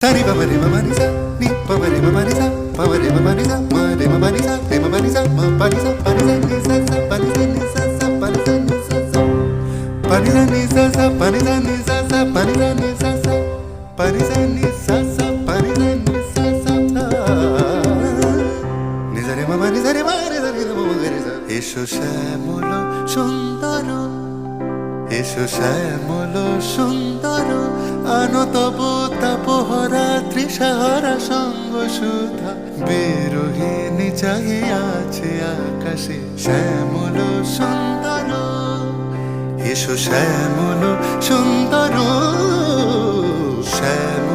Sari ba ba re ba ba ni sa ni ba ba re ba ba ni sa ba ba re ba ba ni sa ma re ba ba ni sa re ba ba ni sa ma pa ni sa pa ni sa ni sa sa pa ni sa ni sa sa pa ni sa ni sa sa pa ni sa ni sa sa pa ni sa ni sa sa pa ni sa ni sa sa pa ni sa ni sa sa pa ni sa ni sa sa ni sa re ma ni sa re ma re sa re ma ma re sa এসো শ্যামল সুন্দর এসো শ্যামল সুন্দর আনো তব তাপহরা তৃষাহারা সঙ্গ সুধা বিরোহিণী চাহিয়াছে আকাশে শ্যামল সুন্দর এসো শ্যামল সুন্দর শ্যামল